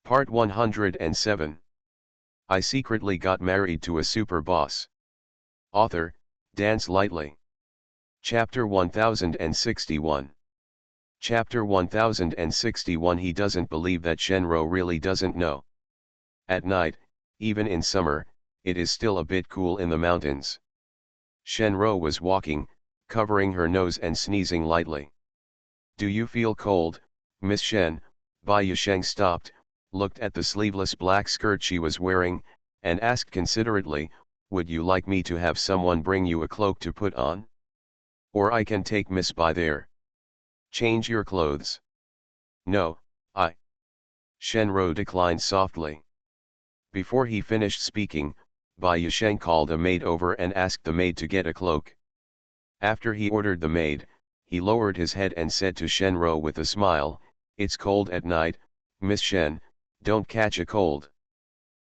Part 107. I secretly got married to a super boss. Author, Dance Lightly. Chapter 1061. Chapter 1061. He doesn't believe that Shenro really doesn't know. At night, even in summer, it is still a bit cool in the mountains. Shenro was walking, covering her nose and sneezing lightly. "Do you feel cold, Miss Shen?" Bai Yusheng stopped, looked at the sleeveless black skirt she was wearing, and asked considerately, "Would you like me to have someone bring you a cloak to put on? Or I can take Miss Bai there. Change your clothes." "No, I." Shenro declined softly. Before he finished speaking, Bai Yusheng called a maid over and asked the maid to get a cloak. After he ordered the maid, he lowered his head and said to Shenro with a smile, "It's cold at night, Miss Shen, don't catch a cold.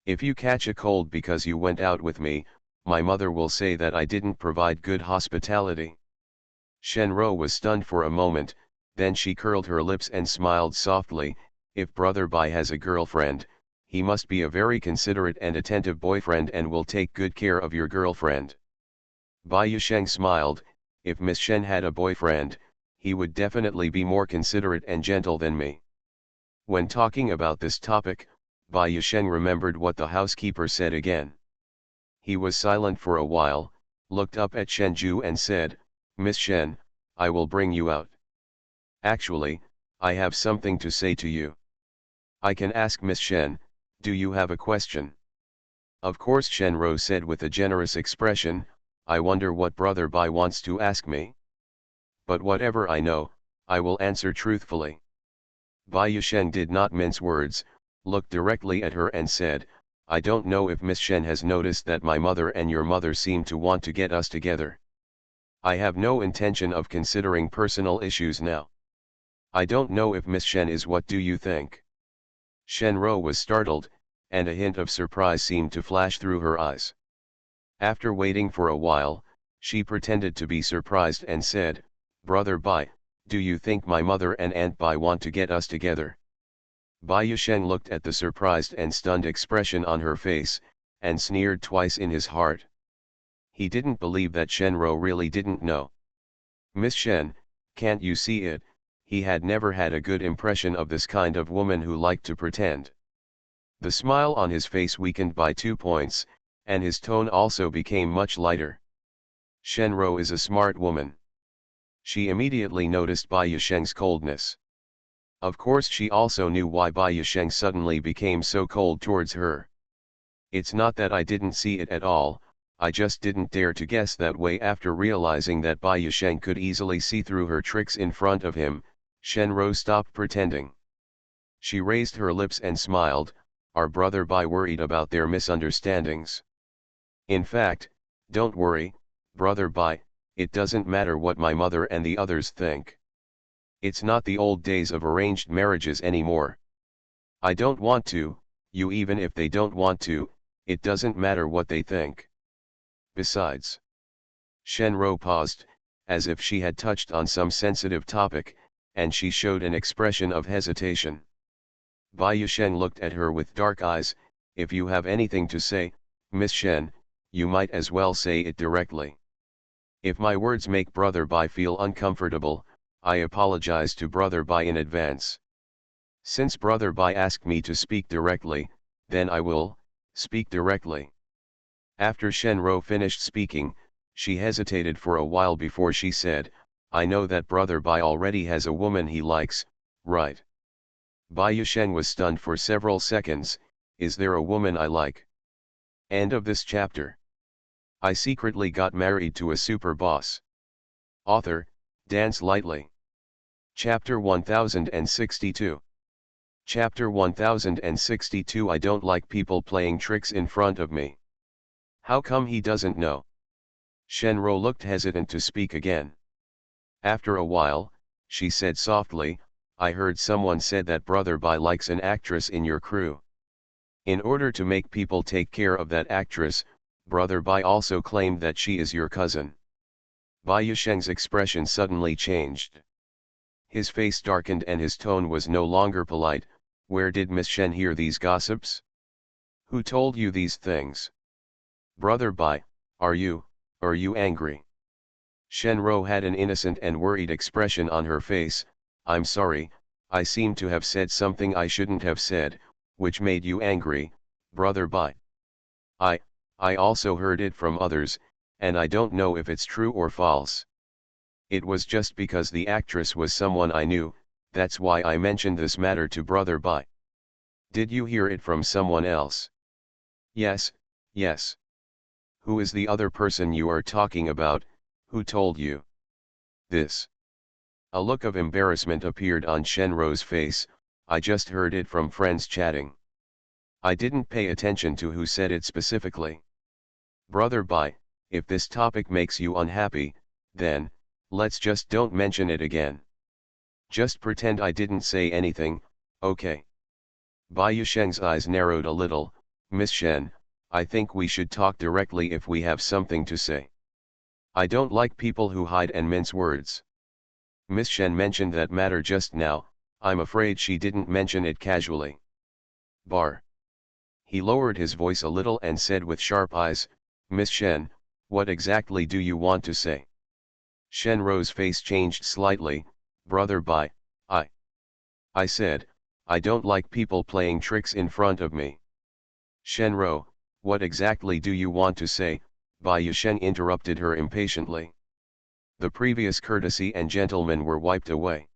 If you catch a cold because you went out with me, my mother will say that I didn't provide good hospitality." Shenro was stunned for a moment, then she curled her lips and smiled softly. "If Brother Bai has a girlfriend, he must be a very considerate and attentive boyfriend and will take good care of your girlfriend." Bai Yusheng smiled. "If Miss Shen had a boyfriend, he would definitely be more considerate and gentle than me." When talking about this topic, Bai Yusheng remembered what the housekeeper said again. He was silent for a while, looked up at Shenju and said, "Miss Shen, I will bring you out. Actually, I have something to say to you." "I can ask Miss Shen, do you have a question?" "Of course," Shenro said with a generous expression. "I wonder what Brother Bai wants to ask me. But whatever I know, I will answer truthfully." Bai Yusheng did not mince words, looked directly at her and said, "I don't know if Miss Shen has noticed that my mother and your mother seem to want to get us together. I have no intention of considering personal issues now. I don't know if Miss Shen is. What do you think?" Shenro was startled, and a hint of surprise seemed to flash through her eyes. After waiting for a while, she pretended to be surprised and said, "Brother Bai, do you think my mother and Aunt Bai want to get us together?" Bai Yusheng looked at the surprised and stunned expression on her face, and sneered twice in his heart. He didn't believe that Shenro really didn't know. "Miss Shen, can't you see it?" He had never had a good impression of this kind of woman who liked to pretend. The smile on his face weakened by 2 points, and his tone also became much lighter. "Shenro is a smart woman." She immediately noticed Bai Yusheng's coldness. Of course she also knew why Bai Yusheng suddenly became so cold towards her. "It's not that I didn't see it at all, I just didn't dare to guess that way." After realizing that Bai Yusheng could easily see through her tricks in front of him, Shenro stopped pretending. She raised her lips and smiled. "Are Brother Bai worried about their misunderstandings?" "In fact, don't worry, Brother Bai, it doesn't matter what my mother and the others think. It's not the old days of arranged marriages anymore. I don't want to, even if they don't want to, it doesn't matter what they think. Besides..." Shenro paused, as if she had touched on some sensitive topic, and she showed an expression of hesitation. Bai Yusheng looked at her with dark eyes. "If you have anything to say, Miss Shen, you might as well say it directly. If my words make Brother Bai feel uncomfortable, I apologize to Brother Bai in advance. Since Brother Bai asked me to speak directly, then I will speak directly." After Shenro finished speaking, she hesitated for a while before she said, "I know that Brother Bai already has a woman he likes, right?" Bai Yusheng was stunned for several seconds. "Is there a woman I like?" End of this chapter. I secretly got married to a super boss. Author, Dance Lightly. Chapter 1062. Chapter 1062. I don't like people playing tricks in front of me. How come he doesn't know? Shenro looked hesitant to speak again. After a while, she said softly, "I heard someone said that Brother Bai likes an actress in your crew. In order to make people take care of that actress, Brother Bai also claimed that she is your cousin." Bai Yusheng's expression suddenly changed. His face darkened and his tone was no longer polite. Where did Miss Shen hear these gossips? Who told you these things? Brother Bai, are you angry? Shenro had an innocent and worried expression on her face. I'm sorry, I seem to have said something I shouldn't have said, which made you angry, Brother Bai. I also heard it from others, and I don't know if it's true or false. It was just because the actress was someone I knew, that's why I mentioned this matter to Brother Bai. Did you hear it from someone else? Yes. Who is the other person you are talking about? Who told you this? A look of embarrassment appeared on Shenro's face. I just heard it from friends chatting. I didn't pay attention to who said it specifically. Brother Bai, if this topic makes you unhappy, then, let's just don't mention it again. Just pretend I didn't say anything, okay? Bai Yusheng's eyes narrowed a little. Miss Shen, I think we should talk directly if we have something to say. I don't like people who hide and mince words. Miss Shen mentioned that matter just now, I'm afraid she didn't mention it casually. Bar. He lowered his voice a little and said with sharp eyes, Miss Shen, what exactly do you want to say? Shenro's face changed slightly. Brother Bai, I said, I don't like people playing tricks in front of me. Shenro, what exactly do you want to say? Bai Yushen interrupted her impatiently. The previous courtesy and gentleman were wiped away.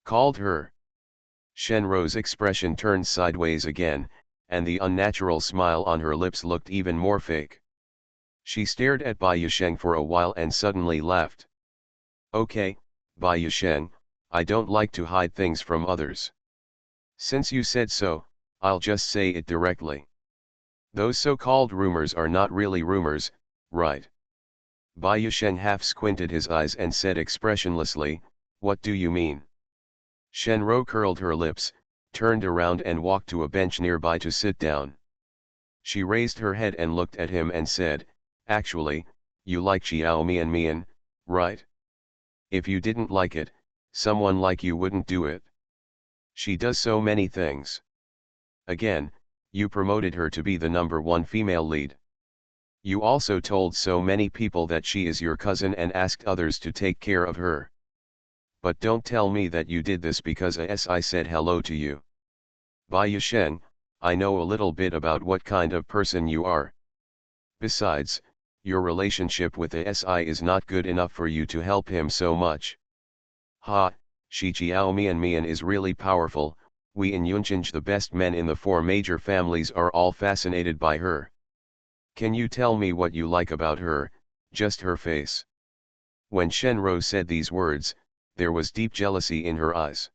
Called her. Shenro's expression turned sideways again, and the unnatural smile on her lips looked even more fake. She stared at Bai Yusheng for a while and suddenly laughed. Okay, Bai Yusheng, I don't like to hide things from others. Since you said so, I'll just say it directly. Those so-called rumors are not really rumors, right? Bai Yusheng half squinted his eyes and said expressionlessly, what do you mean? Shenro curled her lips, turned around and walked to a bench nearby to sit down. She raised her head and looked at him and said, actually, you like Xiao Mian, right? If you didn't like it, someone like you wouldn't do it. She does so many things. Again, you promoted her to be the #1 female lead. You also told so many people that she is your cousin and asked others to take care of her. But don't tell me that you did this because I said hello to you. Bai Yusheng, I know a little bit about what kind of person you are. Besides, your relationship with ASI is not good enough for you to help him so much. Ha, Shi Jiao Mian is really powerful. We in Yunchinj, the best men in the 4 major families, are all fascinated by her. Can you tell me what you like about her, just her face? When Shenro said these words, there was deep jealousy in her eyes.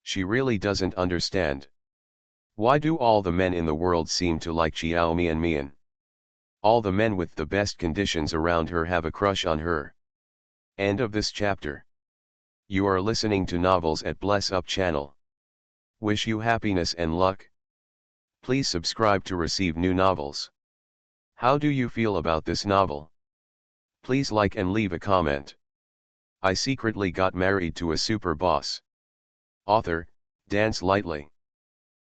She really doesn't understand. Why do all the men in the world seem to like Xiao Mian? All the men with the best conditions around her have a crush on her. End of this chapter. You are listening to Novels at Bless Up channel. Wish you happiness and luck. Please subscribe to receive new novels. How do you feel about this novel? Please like and leave a comment. I secretly got married to a super boss. Author, Dance Lightly.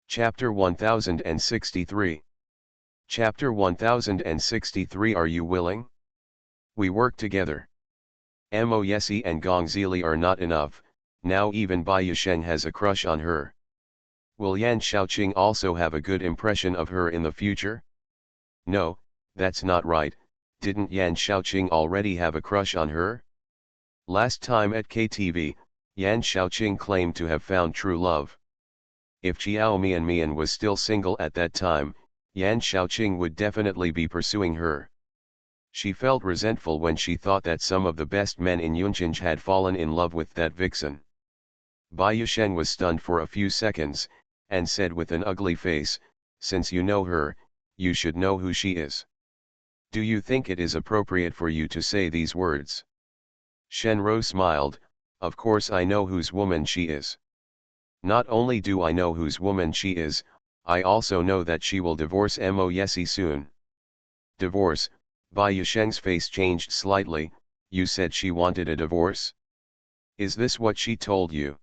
Chapter 1063. Chapter 1063. Are you willing? We work together. Mo Yesi and Gong Zili are not enough, now even Bai Yusheng has a crush on her. Will Yan Shaoqing also have a good impression of her in the future? No, that's not right. Didn't Yan Shaoqing already have a crush on her? Last time at KTV, Yan Shaoqing claimed to have found true love. If Xiao Mian was still single at that time, Yan Shaoqing would definitely be pursuing her. She felt resentful when she thought that some of the best men in Yunchinj had fallen in love with that vixen. Bai Yusheng was stunned for a few seconds, and said with an ugly face, since you know her, you should know who she is. Do you think it is appropriate for you to say these words? Shenro smiled, of course I know whose woman she is. Not only do I know whose woman she is, I also know that she will divorce Mo Yesi soon. Divorce? Bai Yusheng's face changed slightly. You said she wanted a divorce? Is this what she told you?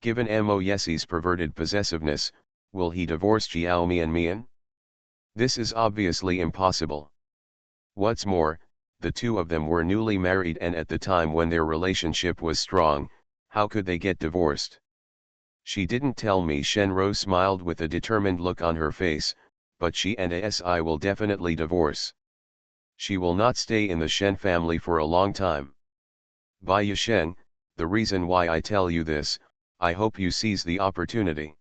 Given Mo Yesi's perverted possessiveness, will he divorce Jiao Mian? This is obviously impossible. What's more, the two of them were newly married, and at the time when their relationship was strong, how could they get divorced? She didn't tell me. Shenro smiled with a determined look on her face, but she and ASI will definitely divorce. She will not stay in the Shen family for a long time. Bai Yisheng, the reason why I tell you this, I hope you seize the opportunity.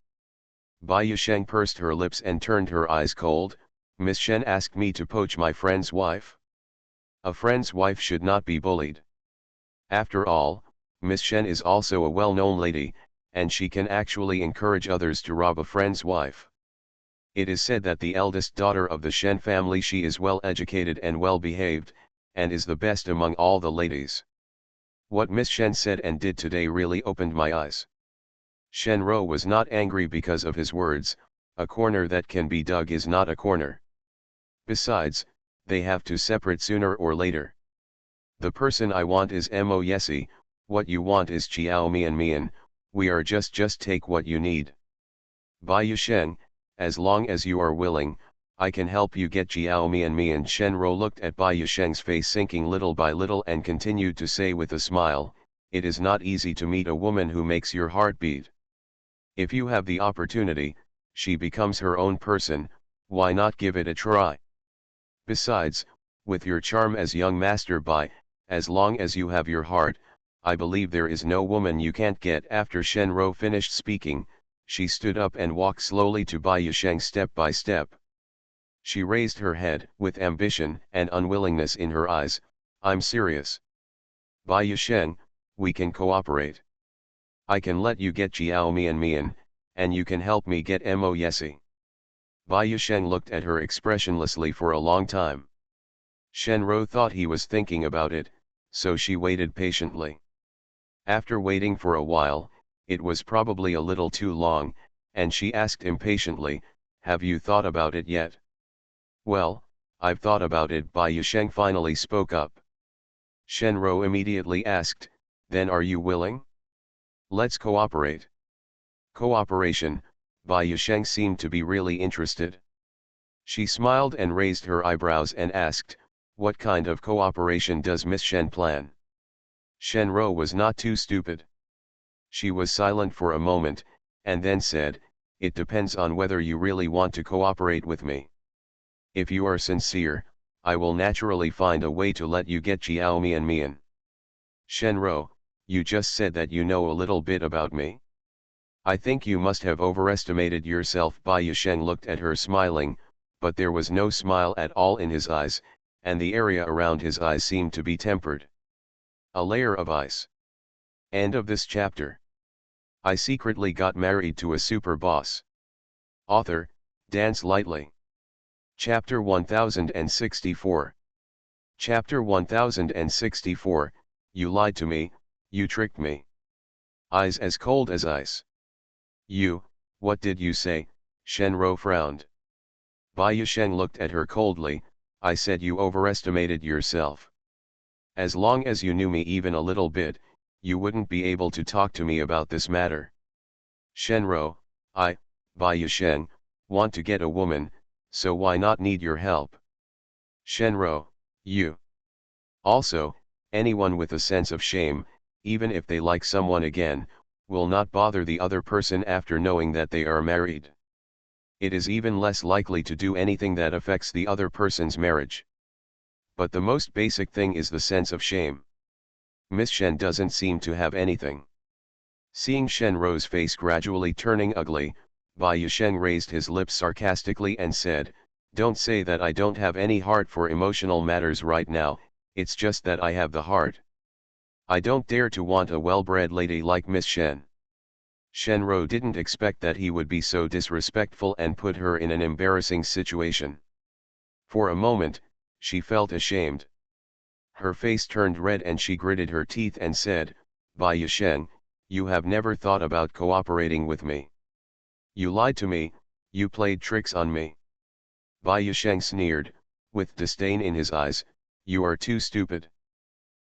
Bai Yisheng pursed her lips and turned her eyes cold. Miss Shen asked me to poach my friend's wife? A friend's wife should not be bullied. After all, Miss Shen is also a well-known lady, and she can actually encourage others to rob a friend's wife. It is said that the eldest daughter of the Shen family, she is well educated and well behaved, and is the best among all the ladies. What Miss Shen said and did today really opened my eyes. Shenro was not angry because of his words. A corner that can be dug is not a corner. Besides, they have to separate sooner or later. The person I want is Mo Yesi, what you want is Chiao Mian. We are just take what you need. Bai Yisheng, as long as you are willing, I can help you get Jiao Mian. Shenro looked at Bai Yisheng's face sinking little by little and continued to say with a smile, it is not easy to meet a woman who makes your heart beat. If you have the opportunity, she becomes her own person, why not give it a try? Besides, with your charm as young Master Bai, as long as you have your heart, I believe there is no woman you can't get. After Shenro finished speaking, she stood up and walked slowly to Bai Yisheng step by step. She raised her head with ambition and unwillingness in her eyes. I'm serious. Bai Yisheng, we can cooperate. I can let you get Jiao Mian, and you can help me get Mo Yesi. Bai Yisheng looked at her expressionlessly for a long time. Shenro thought he was thinking about it, so she waited patiently. After waiting for a while, it was probably a little too long, and she asked impatiently, have you thought about it yet? Well, I've thought about it. Bai Yisheng finally spoke up. Shenro immediately asked, then are you willing? Let's cooperate. Cooperation. Bai Yisheng seemed to be really interested. She smiled and raised her eyebrows and asked, what kind of cooperation does Miss Shen plan? Shenro was not too stupid. She was silent for a moment, and then said, it depends on whether you really want to cooperate with me. If you are sincere, I will naturally find a way to let you get Jiao Mian. Shenro, you just said that you know a little bit about me? I think you must have overestimated yourself. Bai Yisheng looked at her smiling, but there was no smile at all in his eyes, and the area around his eyes seemed to be tempered. A layer of ice. End of this chapter. I secretly got married to a super boss. Author, Dance Lightly. Chapter 1064. Chapter 1064, you lied to me, you tricked me. Eyes as cold as ice. You, what did you say? Shenro frowned. Bai Yisheng looked at her coldly. I said you overestimated yourself. As long as you knew me even a little bit, you wouldn't be able to talk to me about this matter. Shenro, Bai Yisheng, want to get a woman, so why not need your help? Shenro, you. Also, anyone with a sense of shame, even if they like someone again, will not bother the other person after knowing that they are married. It is even less likely to do anything that affects the other person's marriage. But the most basic thing is the sense of shame. Miss Shen doesn't seem to have anything. Seeing Shenro's face gradually turning ugly, Bai Yisheng raised his lips sarcastically and said, don't say that I don't have any heart for emotional matters right now, it's just that I have the heart. I don't dare to want a well-bred lady like Miss Shen. Shenro didn't expect that he would be so disrespectful and put her in an embarrassing situation. For a moment, she felt ashamed. Her face turned red and she gritted her teeth and said, Bai Yisheng, you have never thought about cooperating with me. You lied to me, you played tricks on me. Bai Yisheng sneered, with disdain in his eyes, you are too stupid.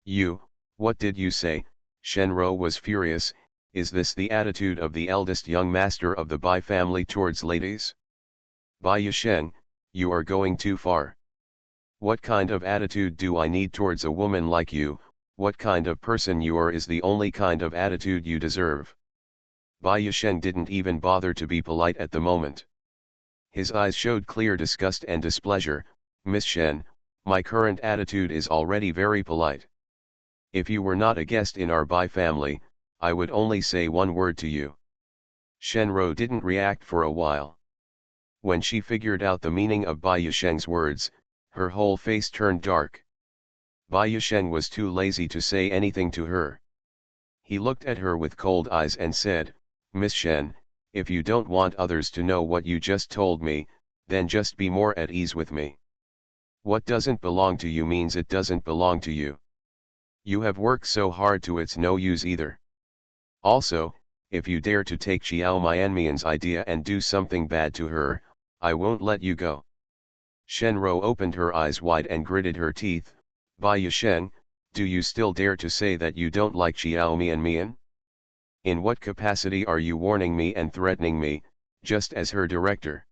You, what did you say? Shenro was furious, Is this the attitude of the eldest young master of the Bai family towards ladies? Bai Yushen, you are going too far. What kind of attitude do I need towards a woman like you? What kind of person you are is the only kind of attitude you deserve. Bai Yushen didn't even bother to be polite at the moment. His eyes showed clear disgust and displeasure. Miss Shen, my current attitude is already very polite. If you were not a guest in our Bai family, I would only say one word to you. Shenro didn't react for a while. When she figured out the meaning of Bai Yushen's words, her whole face turned dark. Bai Yushen was too lazy to say anything to her. He looked at her with cold eyes and said, Miss Shen, if you don't want others to know what you just told me, then just be more at ease with me. What doesn't belong to you means it doesn't belong to you. You have worked so hard to it's no use either. Also, if you dare to take Xiao Mianmian's idea and do something bad to her, I won't let you go. Shenro opened her eyes wide and gritted her teeth. Bai Yushen, do you still dare to say that you don't like Xiao Mianmian? In what capacity are you warning me and threatening me, just as her director?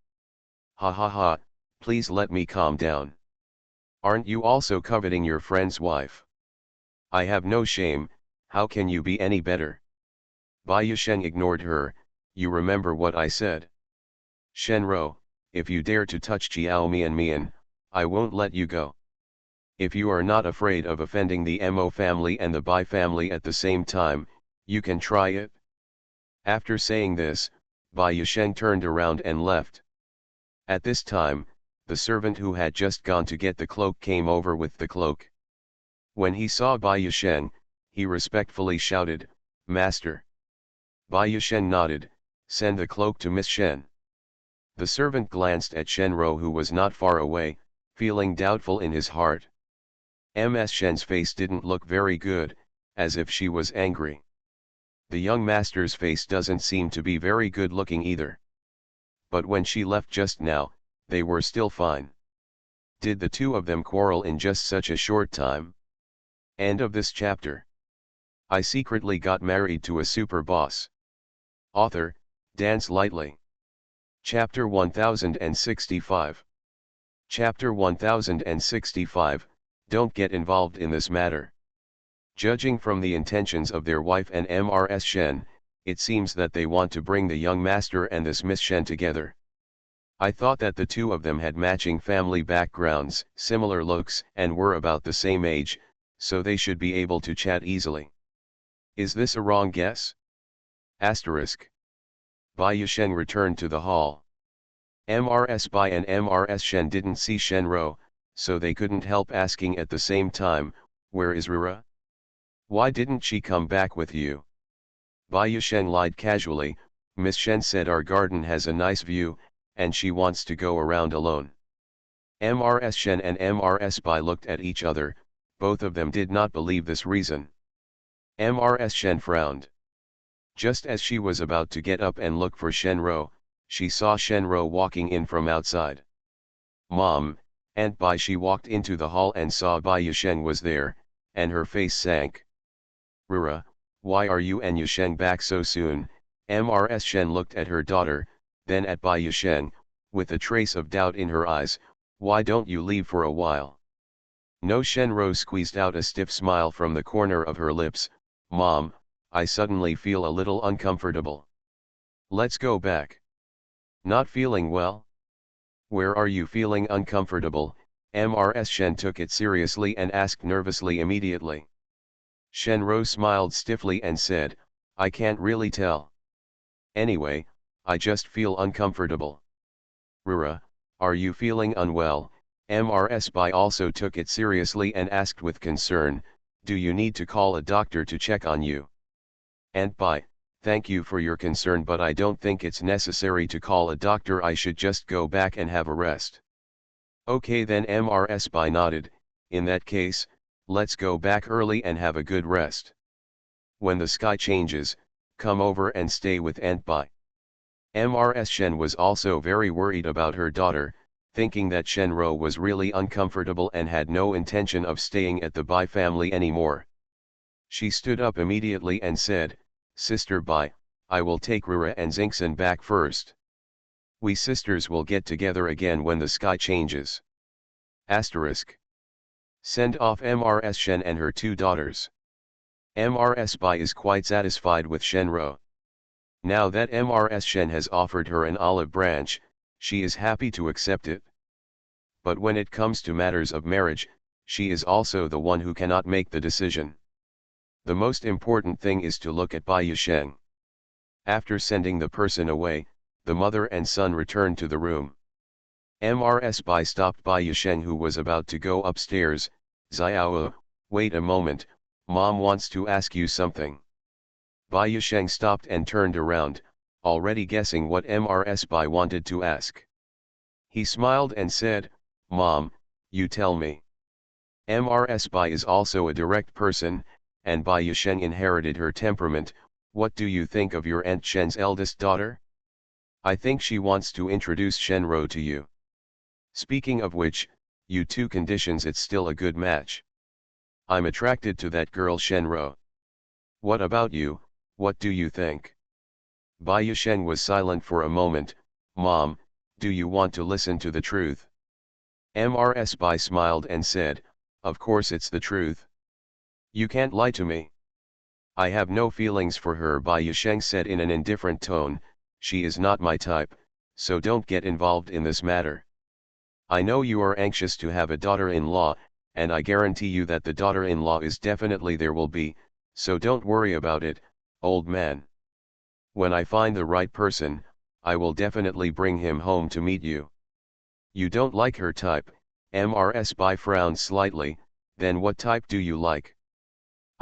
Ha ha ha, please let me calm down. Aren't you also coveting your friend's wife? I have no shame, how can you be any better? Bai Yushen ignored her. You remember what I said? Shenro, if you dare to touch Xiao Mianmian, I won't let you go. If you are not afraid of offending the Mo family and the Bai family at the same time, you can try it. After saying this, Bai Yushen turned around and left. At this time, the servant who had just gone to get the cloak came over with the cloak. When he saw Bai Yushen, he respectfully shouted, Master. Bai Yushen nodded, send the cloak to Miss Shen. The servant glanced at Shenro who was not far away, feeling doubtful in his heart. Ms. Shen's face didn't look very good, as if she was angry. The young master's face doesn't seem to be very good looking either. But when she left just now, they were still fine. Did the two of them quarrel in just such a short time? End of this chapter. I secretly got married to a super boss. Author, Dance Lightly. Chapter 1065. Chapter 1065, Don't get involved in this matter. Judging from the intentions of their wife and Ms. Shen, it seems that they want to bring the young master and this Miss Shen together. I thought that the two of them had matching family backgrounds, similar looks, and were about the same age, so they should be able to chat easily. Is this a wrong guess? Asterisk. Bai Yushen returned to the hall. Ms. Bai and Ms. Shen didn't see Shenro, so they couldn't help asking at the same time, where is Rura? Why didn't she come back with you? Bai Yushen lied casually. Miss Shen said our garden has a nice view, and she wants to go around alone. Ms. Shen and Ms. Bai looked at each other, both of them did not believe this reason. Ms. Shen frowned. Just as she was about to get up and look for Shenro, she saw Shenro walking in from outside. Mom, Aunt Bai. She walked into the hall and saw Bai Yushen was there, and her face sank. Rura, why are you and Yushen back so soon? Ms. Shen looked at her daughter, then at Bai Yushen, with a trace of doubt in her eyes. Why don't you leave for a while? No. Shenro squeezed out a stiff smile from the corner of her lips. Mom, I suddenly feel a little uncomfortable. Let's go back. Not feeling well? Where are you feeling uncomfortable? Ms. Shen took it seriously and asked nervously immediately. Shenro smiled stiffly and said, I can't really tell. Anyway, I just feel uncomfortable. Rura, are you feeling unwell? Ms. Bai also took it seriously and asked with concern, do you need to call a doctor to check on you? Aunt Bai, thank you for your concern, but I don't think it's necessary to call a doctor. I should just go back and have a rest. Okay then. Ms. Bai nodded. In that case, let's go back early and have a good rest. When the sky changes, come over and stay with Aunt Bai. Ms. Shen was also very worried about her daughter, thinking that Shenro was really uncomfortable and had no intention of staying at the Bai family anymore. She stood up immediately and said, Sister Bai, I will take Rura and Xingxin back first. We sisters will get together again when the sky changes. Asterisk. Send off Mrs. Shen and her two daughters. Mrs. Bai is quite satisfied with Shenro. Now that Mrs. Shen has offered her an olive branch, she is happy to accept it. But when it comes to matters of marriage, she is also the one who cannot make the decision. The most important thing is to look at Bai Yusheng. After sending the person away, the mother and son returned to the room. Mrs. Bai stopped Bai Yusheng, who was about to go upstairs. Xiao, wait a moment, Mom wants to ask you something. Bai Yusheng stopped and turned around, already guessing what Mrs. Bai wanted to ask. He smiled and said, Mom, you tell me. Mrs. Bai is also a direct person, and Bai Yusheng inherited her temperament. What do you think of your Aunt Shen's eldest daughter? I think she wants to introduce Shenro to you. Speaking of which, you two conditions it's still a good match. I'm attracted to that girl Shenro. What about you, what do you think? Bai Yusheng was silent for a moment. Mom, do you want to listen to the truth? Mrs. Bai smiled and said, of course it's the truth. You can't lie to me. I have no feelings for her, Bai Yusheng said in an indifferent tone. She is not my type, so don't get involved in this matter. I know you are anxious to have a daughter-in-law, and I guarantee you that the daughter-in-law is definitely there will be, so don't worry about it, old man. When I find the right person, I will definitely bring him home to meet you. You don't like her type, Mrs. Bai frowned slightly. Then what type do you like?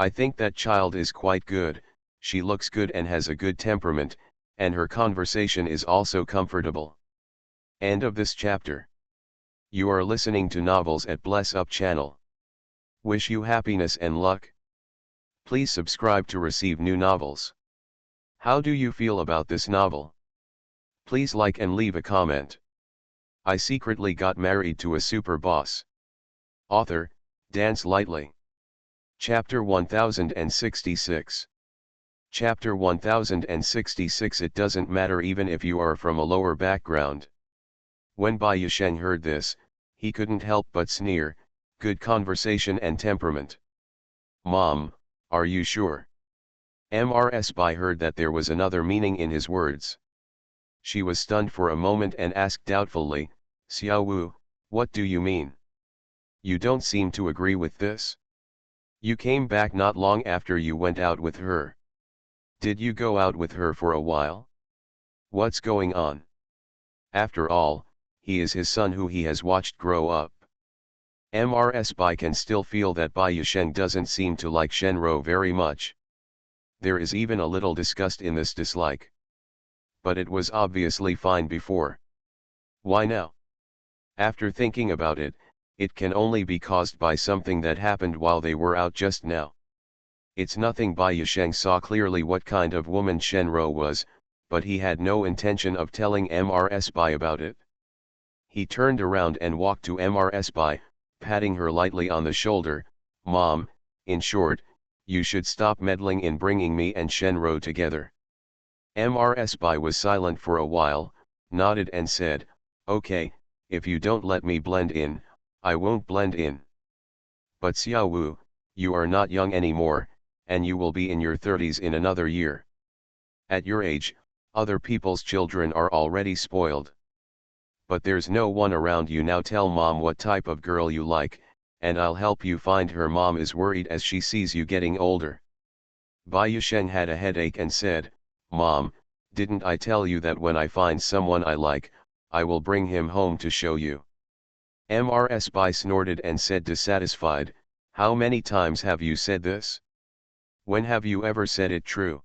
I think that child is quite good, she looks good and has a good temperament, and her conversation is also comfortable. End of this chapter. You are listening to Novels at Bless Up channel. Wish you happiness and luck. Please subscribe to receive new novels. How do you feel about this novel? Please like and leave a comment. I secretly got married to a super boss. Author, Dance Lightly. Chapter 1066. Chapter 1066. It doesn't matter even if you are from a lower background. When Bai Yusheng heard this, he couldn't help but sneer. Good conversation and temperament. Mom, are you sure? Mrs. Bai heard that there was another meaning in his words. She was stunned for a moment and asked doubtfully, Xiao Wu, what do you mean? You don't seem to agree with this. You came back not long after you went out with her. Did you go out with her for a while? What's going on? After all, he is his son who he has watched grow up. Mrs. Bai can still feel that Bai Yusheng doesn't seem to like Shenro very much. There is even a little disgust in this dislike. But it was obviously fine before. Why now? After thinking about it, it can only be caused by something that happened while they were out just now. It's nothing. Bai Yusheng saw clearly what kind of woman Shenro was, but he had no intention of telling Mrs. Bai about it. He turned around and walked to Mrs. Bai, patting her lightly on the shoulder. Mom, in short, you should stop meddling in bringing me and Shenro together. Mrs. Bai was silent for a while, nodded and said, okay, if you don't let me blend in, I won't blend in. But Xiao Wu, you are not young anymore, and you will be in your 30s in another year. At your age, other people's children are already spoiled. But there's no one around you now. Tell Mom what type of girl you like, and I'll help you find her. Mom is worried as she sees you getting older. Bai Yusheng had a headache and said, Mom, didn't I tell you that when I find someone I like, I will bring him home to show you? Mrs. Bai snorted and said dissatisfied, how many times have you said this? When have you ever said it true?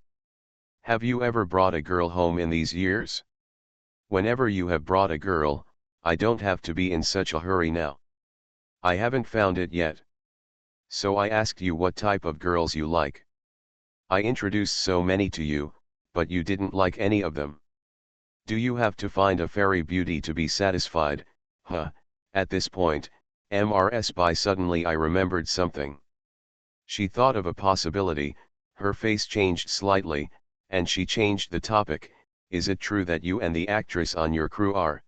Have you ever brought a girl home in these years? Whenever you have brought a girl, I don't have to be in such a hurry now. I haven't found it yet. So I asked you what type of girls you like. I introduced so many to you, but you didn't like any of them. Do you have to find a fairy beauty to be satisfied? Huh. At this point, Mrs. Bai suddenly I remembered something. She thought of a possibility, her face changed slightly, And she changed the topic. Is it true that you and the actress on your crew are?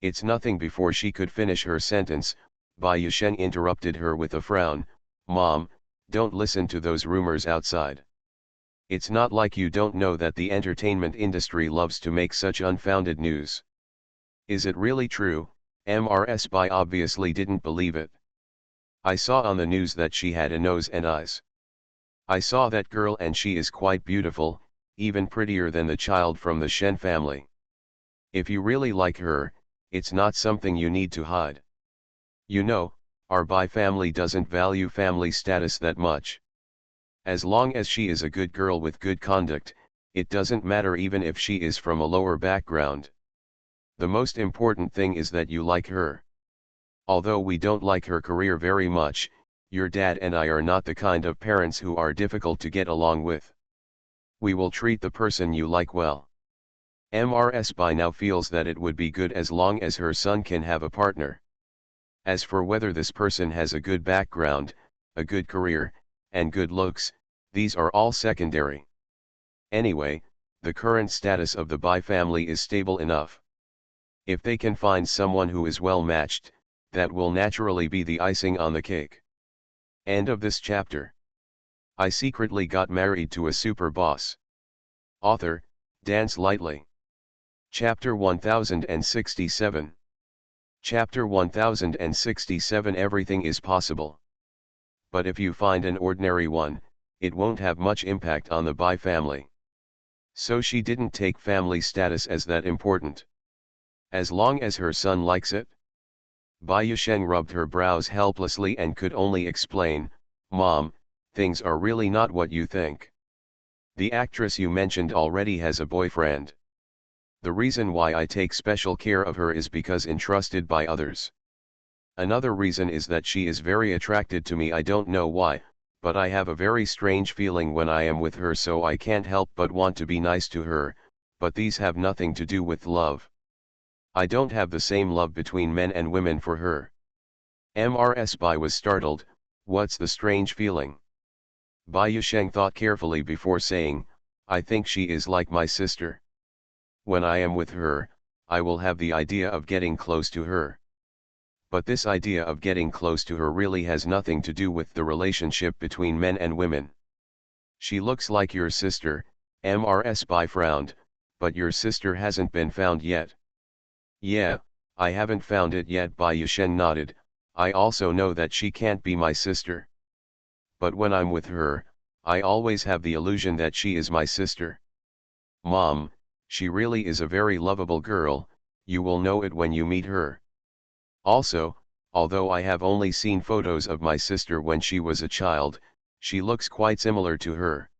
It's nothing. Before she could finish her sentence, Bai Yusheng interrupted her with a frown. Mom, don't listen to those rumors outside. It's not like you don't know that the entertainment industry loves to make such unfounded news. Is it really true? Ms. Bai obviously didn't believe it. I saw on the news that she had a nose and eyes. I saw that girl and she is quite beautiful, even prettier than the child from the Shen family. If you really like her, it's not something you need to hide. You know, our Bai family doesn't value family status that much. As long as she is a good girl with good conduct, it doesn't matter even if she is from a lower background. The most important thing is that you like her. Although we don't like her career very much, your dad and I are not the kind of parents who are difficult to get along with. We will treat the person you like well. Ms. Bai now feels that it would be good as long as her son can have a partner. As for whether this person has a good background, a good career, and good looks, these are all secondary. Anyway, the current status of the Bai family is stable enough. If they can find someone who is well matched, that will naturally be the icing on the cake. End of this chapter. I secretly got married to a super boss. Author, Dance Lightly. Chapter 1067. Chapter 1067. Everything is possible. But if you find an ordinary one, it won't have much impact on the Bai family. So she didn't take family status as that important. As long as her son likes it. Bai Yusheng rubbed her brows helplessly and could only explain, Mom, things are really not what you think. The actress you mentioned already has a boyfriend. The reason why I take special care of her is because entrusted by others. Another reason is that she is very attracted to me. I don't know why, but I have a very strange feeling when I am with her, so I can't help but want to be nice to her, but these have nothing to do with love. I don't have the same love between men and women for her. Ms. Bai was startled. What's the strange feeling? Bai Yusheng thought carefully before saying, I think she is like my sister. When I am with her, I will have the idea of getting close to her. But this idea of getting close to her really has nothing to do with the relationship between men and women. She looks like your sister. Ms. Bai frowned, but your sister hasn't been found yet. Yeah, I haven't found it yet. Bai Yusheng nodded. I also know that she can't be my sister. But when I'm with her, I always have the illusion that she is my sister. Mom, she really is a very lovable girl, you will know it when you meet her. Also, although I have only seen photos of my sister when she was a child, she looks quite similar to her.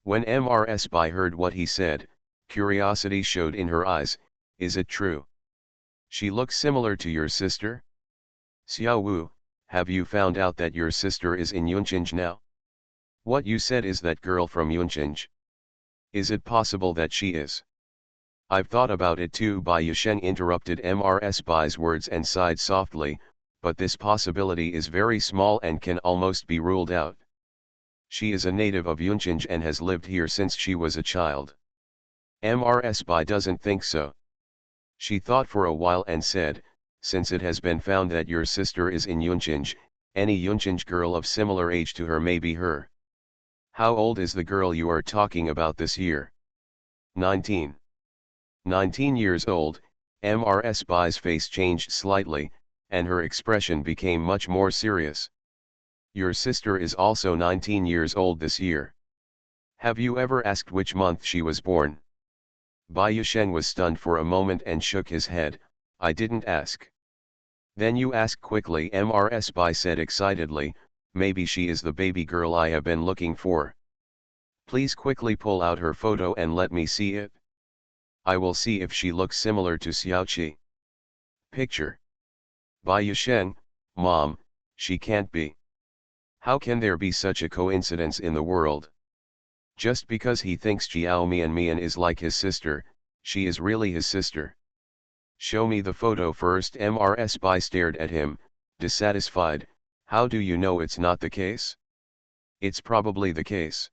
When Ms. Bai heard what he said, curiosity showed in her eyes. Is it true? She looks similar to your sister? Xiao Wu, have you found out that your sister is in Yunchinj now? What you said is that girl from Yunchinj. Is it possible that she is? I've thought about it too. Bai Yusheng interrupted Ms. Bai's words and sighed softly, but this possibility is very small and can almost be ruled out. She is a native of Yunchinj and has lived here since she was a child. Ms. Bai doesn't think so. She thought for a while and said, since it has been found that your sister is in Yunchinj, any Yunchinj girl of similar age to her may be her. How old is the girl you are talking about this year? 19. 19 years old. Ms. Bai's face changed slightly, and her expression became much more serious. Your sister is also 19 years old this year. Have you ever asked which month she was born? Bai Yusheng was stunned for a moment and shook his head. I didn't ask. Then you ask quickly. Ms. Bai said excitedly, maybe she is the baby girl I have been looking for. Please quickly pull out her photo and let me see it. I will see if she looks similar to Xiaoqi. Picture. Bai Yusheng, Mom, she can't be. How can there be such a coincidence in the world? Just because he thinks Jiao Mian is like his sister, she is really his sister. Show me the photo first. Ms. Bai stared at him, dissatisfied. How do you know it's not the case? It's probably the case.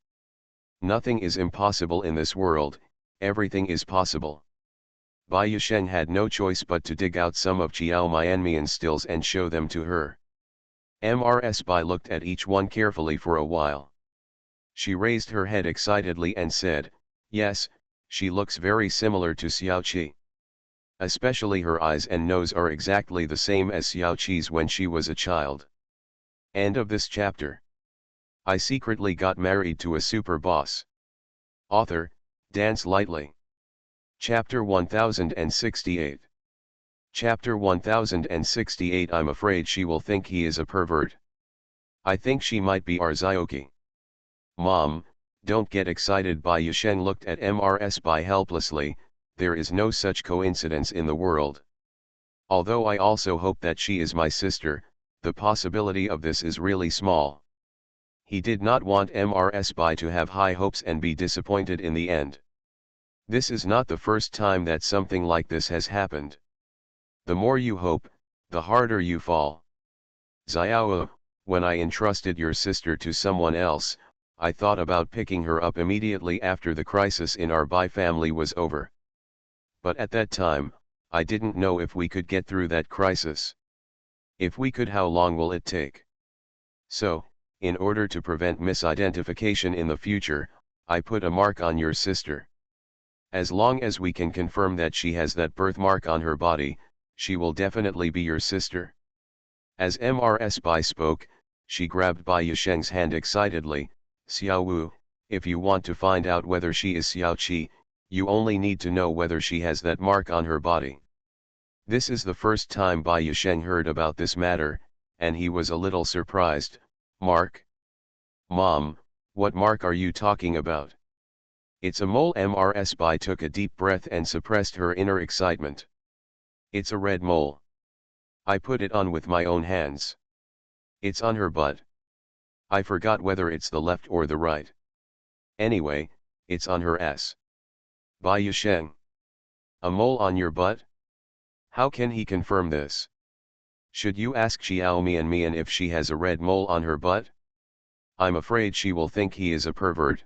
Nothing is impossible in this world, everything is possible. Bai Yusheng had no choice but to dig out some of Qiao Mianmian's stills and show them to her. Mrs. Bai looked at each one carefully for a while. She raised her head excitedly and said, "Yes, she looks very similar to Xiao Qi. Especially her eyes and nose are exactly the same as Xiao Qi's when she was a child." End of this chapter. I secretly got married to a super boss. Author, Dance Lightly. Chapter 1068. Chapter 1068. I'm afraid she will think he is a pervert. I think she might be our Zioki. Mom, don't get excited. Bai Yusheng looked at Mrs. Bai helplessly. There is no such coincidence in the world. Although I also hope that she is my sister, the possibility of this is really small. He did not want Mrs. Bai to have high hopes and be disappointed in the end. This is not the first time that something like this has happened. The more you hope, the harder you fall. Xiao, when I entrusted your sister to someone else, I thought about picking her up immediately after the crisis in our Bai family was over. But at that time, I didn't know if we could get through that crisis. If we could, how long will it take? So, in order to prevent misidentification in the future, I put a mark on your sister. As long as we can confirm that she has that birthmark on her body, she will definitely be your sister. As Mrs. Bai spoke, she grabbed Bai Yusheng's hand excitedly. "Xiao Wu, if you want to find out whether she is Xiao Qi, you only need to know whether she has that mark on her body." This is the first time Bai Yusheng heard about this matter, and he was a little surprised. "Mark? Mom, what mark are you talking about?" "It's a mole." Mrs. Bai took a deep breath and suppressed her inner excitement. "It's a red mole. I put it on with my own hands. It's on her butt. I forgot whether it's the left or the right. Anyway, it's on her ass." "Bai Yusheng. A mole on your butt? How can he confirm this? Should you ask Xiao Mian if she has a red mole on her butt? I'm afraid she will think he is a pervert."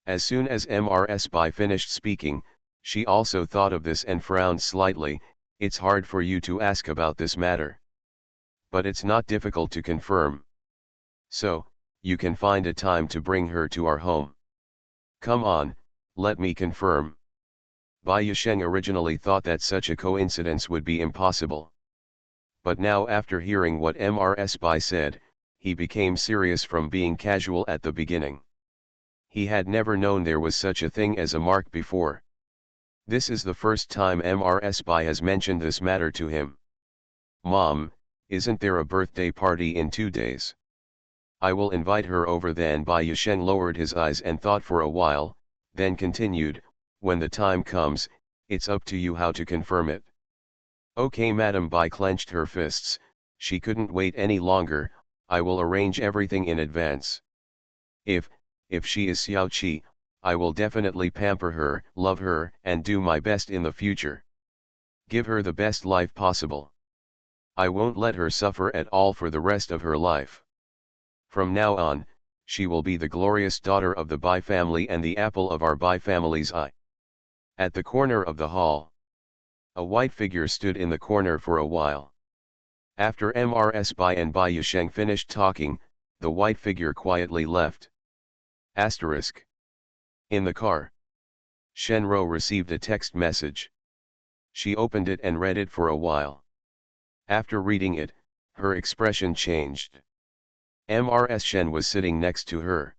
As soon as Mrs. Bai finished speaking, she also thought of this and frowned slightly. "It's hard for you to ask about this matter. But it's not difficult to confirm. So, you can find a time to bring her to our home. Come on, let me confirm." Bai Yusheng originally thought that such a coincidence would be impossible. But now, after hearing what Mrs. Bai said, he became serious from being casual at the beginning. He had never known there was such a thing as a mark before. This is the first time Mrs. Bai has mentioned this matter to him. "Mom, isn't there a birthday party in 2 days? I will invite her over then." Bai Yusheng lowered his eyes and thought for a while, then continued, "When the time comes, it's up to you how to confirm it." "Okay, Madam." Bai clenched her fists. She couldn't wait any longer. "I will arrange everything in advance. If she is Xiao Qi, I will definitely pamper her, love her, and do my best in the future. Give her the best life possible. I won't let her suffer at all for the rest of her life. From now on, she will be the glorious daughter of the Bai family and the apple of our Bai family's eye." At the corner of the hall, a white figure stood in the corner for a while. After Mrs. Bai and Bai Yusheng finished talking, the white figure quietly left. Asterisk. In the car, Shenro received a text message. She opened it and read it for a while. After reading it, her expression changed. Mrs. Shen was sitting next to her.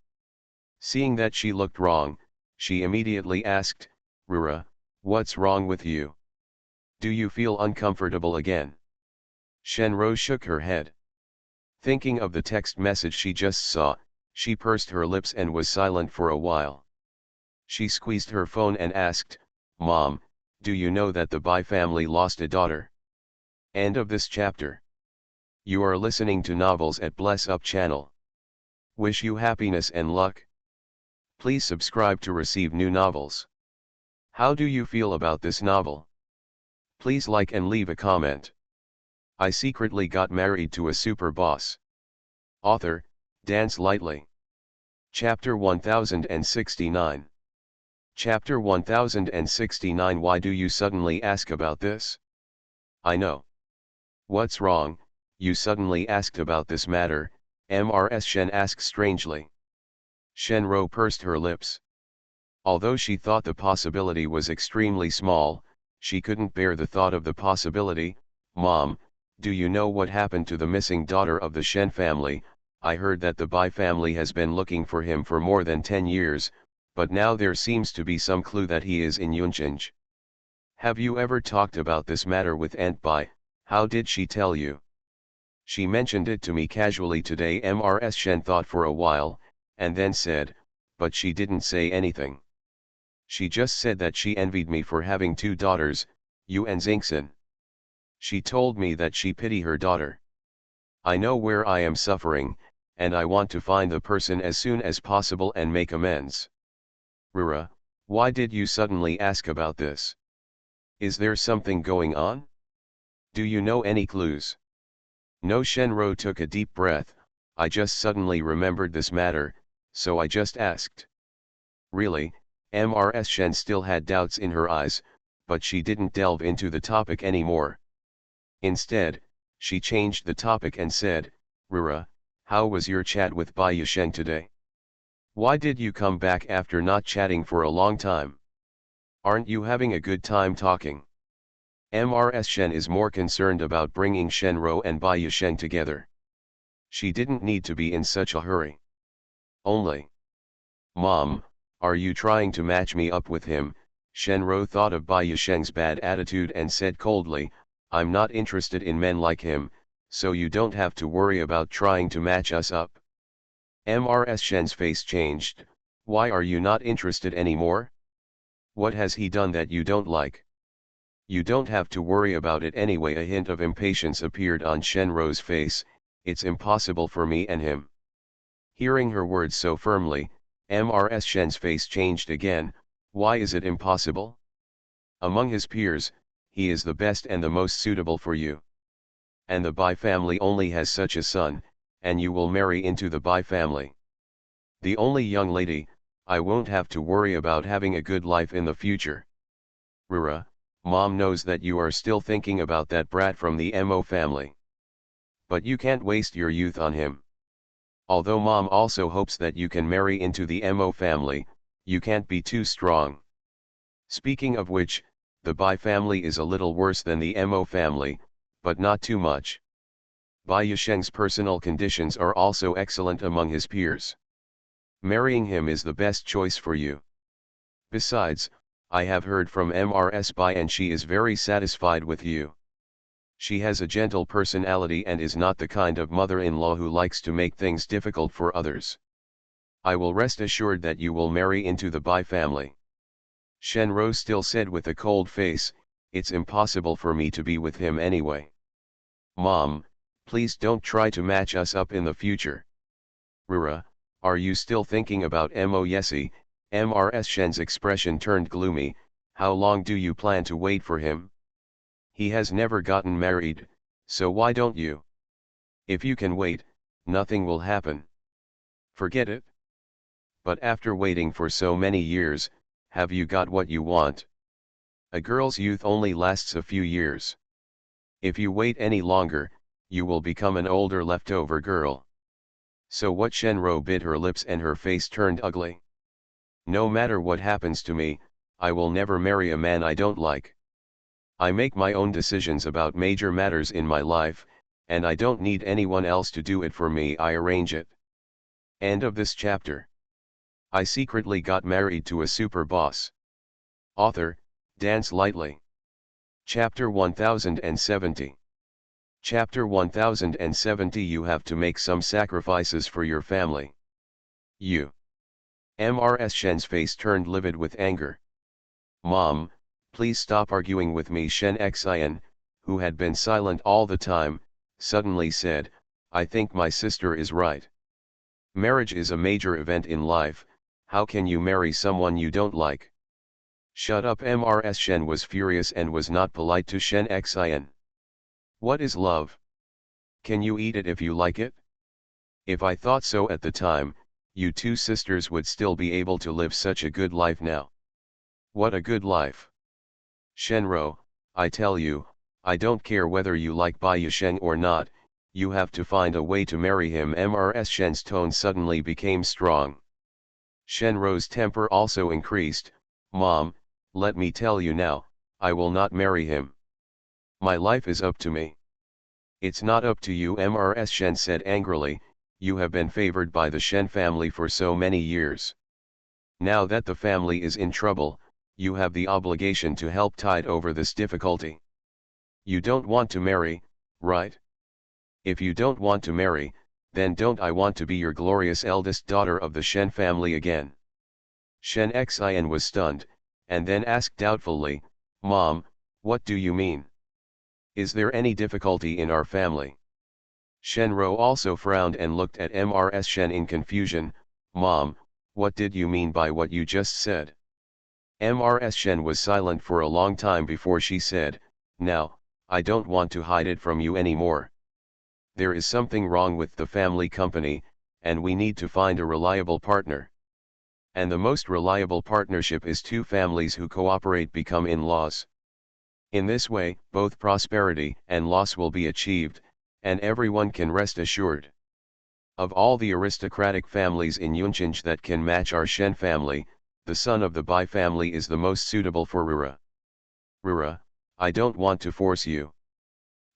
Seeing that she looked wrong, she immediately asked, "Rura, what's wrong with you? Do you feel uncomfortable again?" Shenro shook her head. Thinking of the text message she just saw, she pursed her lips and was silent for a while. She squeezed her phone and asked, "Mom, do you know that the Bai family lost a daughter?" End of this chapter. You are listening to Novels at Bless Up channel. Wish you happiness and luck. Please subscribe to receive new novels. How do you feel about this novel? Please like and leave a comment. I secretly got married to a super boss. Author, Dance Lightly. Chapter 1069. Chapter 1069. Why do you suddenly ask about this? I know. What's wrong? You suddenly asked about this matter, Mrs. Shen asked strangely. Shenro pursed her lips. Although she thought the possibility was extremely small, she couldn't bear the thought of the possibility. Mom, do you know what happened to the missing daughter of the Shen family? I heard that the Bai family has been looking for him for more than 10 years, but now there seems to be some clue that he is in Yunqing. Have you ever talked about this matter with Aunt Bai? How did she tell you? She mentioned it to me casually today. Mrs. Shen thought for a while, and then said, but she didn't say anything. She just said that she envied me for having 2 daughters, Yu and Xingxin. She told me that she pity her daughter. I know where I am suffering, and I want to find the person as soon as possible and make amends. Rura, why did you suddenly ask about this? Is there something going on? Do you know any clues? No. Shenro took a deep breath. I just suddenly remembered this matter, so I just asked. Really? Mrs. Shen still had doubts in her eyes, but she didn't delve into the topic anymore. Instead, she changed the topic and said, Rura, how was your chat with Bai Yisheng today? Why did you come back after not chatting for a long time? Aren't you having a good time talking? Mrs. Shen is more concerned about bringing Shenro and Bai Yisheng together. She didn't need to be in such a hurry. Only. Mom, are you trying to match me up with him? Shenro thought of Bai Yisheng's bad attitude and said coldly, I'm not interested in men like him, so you don't have to worry about trying to match us up. Mrs. Shen's face changed. Why are you not interested anymore? What has he done that you don't like? You don't have to worry about it anyway. A hint of impatience appeared on Shenro's face. It's impossible for me and him. Hearing her words so firmly, Mrs. Shen's face changed again. Why is it impossible? Among his peers, he is the best and the most suitable for you. And the Bai family only has such a son, and you will marry into the Bai family. The only young lady, I won't have to worry about having a good life in the future. Rura, Mom knows that you are still thinking about that brat from the Mo family. But you can't waste your youth on him. Although Mom also hopes that you can marry into the Mo family, you can't be too strong. Speaking of which, the Bai family is a little worse than the Mo family, but not too much. Bai Yisheng's personal conditions are also excellent among his peers. Marrying him is the best choice for you. Besides, I have heard from Mrs. Bai and she is very satisfied with you. She has a gentle personality and is not the kind of mother-in-law who likes to make things difficult for others. I will rest assured that you will marry into the Bai family. Shenro still said with a cold face, it's impossible for me to be with him anyway. Mom, please don't try to match us up in the future. Rura, are you still thinking about Mo Yesi? Mrs. Shen's expression turned gloomy. How long do you plan to wait for him? He has never gotten married, so why don't you? If you can wait, nothing will happen. Forget it. But after waiting for so many years, have you got what you want? A girl's youth only lasts a few years. If you wait any longer, you will become an older leftover girl. So what? Shenro bit her lips and her face turned ugly. No matter what happens to me, I will never marry a man I don't like. I make my own decisions about major matters in my life, and I don't need anyone else to do it for me. I arrange it. End of this chapter. I secretly got married to a super boss. Author, Dance Lightly. Chapter 1070. Chapter 1070. You have to make some sacrifices for your family. Mrs. Shen's face turned livid with anger. Mom, please stop arguing with me. Shen Xian, who had been silent all the time, suddenly said, I think my sister is right. Marriage is a major event in life. How can you marry someone you don't like? Shut up. Mrs. Shen was furious and was not polite to Shen Xian. What is love? Can you eat it if you like it? If I thought so at the time, you two sisters would still be able to live such a good life now. What a good life. Shenro, I tell you, I don't care whether you like Bai Yisheng or not, you have to find a way to marry him. Mrs. Shen's tone suddenly became strong. Shenro's temper also increased. Mom, let me tell you now, I will not marry him. My life is up to me. It's not up to you, Mrs. Shen said angrily. You have been favored by the Shen family for so many years. Now that the family is in trouble, you have the obligation to help tide over this difficulty. You don't want to marry, right? If you don't want to marry, then don't I want to be your glorious eldest daughter of the Shen family again. Shen Xin was stunned, and then asked doubtfully, Mom, what do you mean? Is there any difficulty in our family? Shenro also frowned and looked at Mrs. Shen in confusion. Mom, what did you mean by what you just said? Mrs. Shen was silent for a long time before she said, Now, I don't want to hide it from you anymore. There is something wrong with the family company, and we need to find a reliable partner. And the most reliable partnership is two families who cooperate become in-laws. In this way, both prosperity and loss will be achieved, and everyone can rest assured. Of all the aristocratic families in Yunchinj that can match our Shen family, the son of the Bai family is the most suitable for Rura. Rura, I don't want to force you.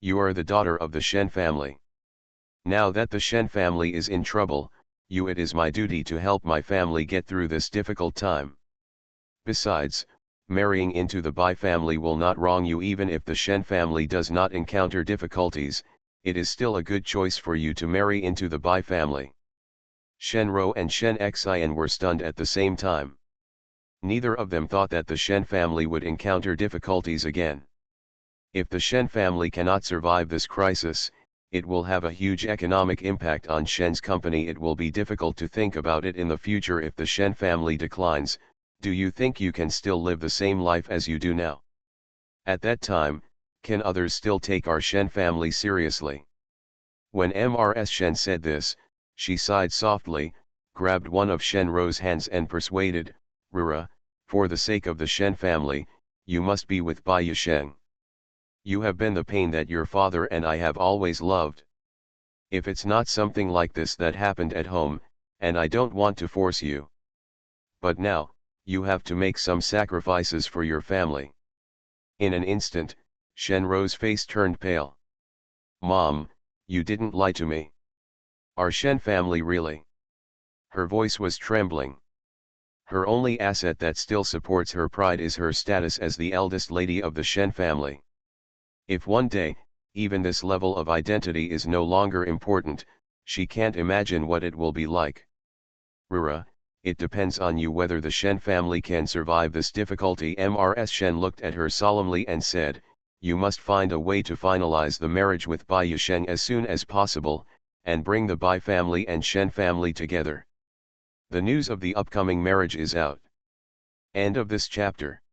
You are the daughter of the Shen family. Now that the Shen family is in trouble, it is my duty to help my family get through this difficult time. Besides, marrying into the Bai family will not wrong you. Even if the Shen family does not encounter difficulties, it is still a good choice for you to marry into the Bai family. Shenro and Shen Xin were stunned at the same time. Neither of them thought that the Shen family would encounter difficulties again. If the Shen family cannot survive this crisis, it will have a huge economic impact on Shen's company. It will be difficult to think about it in the future if the Shen family declines. Do you think you can still live the same life as you do now? At that time, can others still take our Shen family seriously? When Mrs. Shen said this, she sighed softly, grabbed one of Shenro's hands and persuaded, Rura, for the sake of the Shen family, you must be with Bai Yisheng. You have been the pain that your father and I have always loved. If it's not something like this that happened at home, and I don't want to force you. But now, you have to make some sacrifices for your family. In an instant, Shenro's face turned pale. Mom, you didn't lie to me. Our Shen family really. Her voice was trembling. Her only asset that still supports her pride is her status as the eldest lady of the Shen family. If one day, even this level of identity is no longer important, she can't imagine what it will be like. Rura, it depends on you whether the Shen family can survive this difficulty. Mrs. Shen looked at her solemnly and said, You must find a way to finalize the marriage with Bai Yisheng as soon as possible, and bring the Bai family and Shen family together. The news of the upcoming marriage is out. End of this chapter.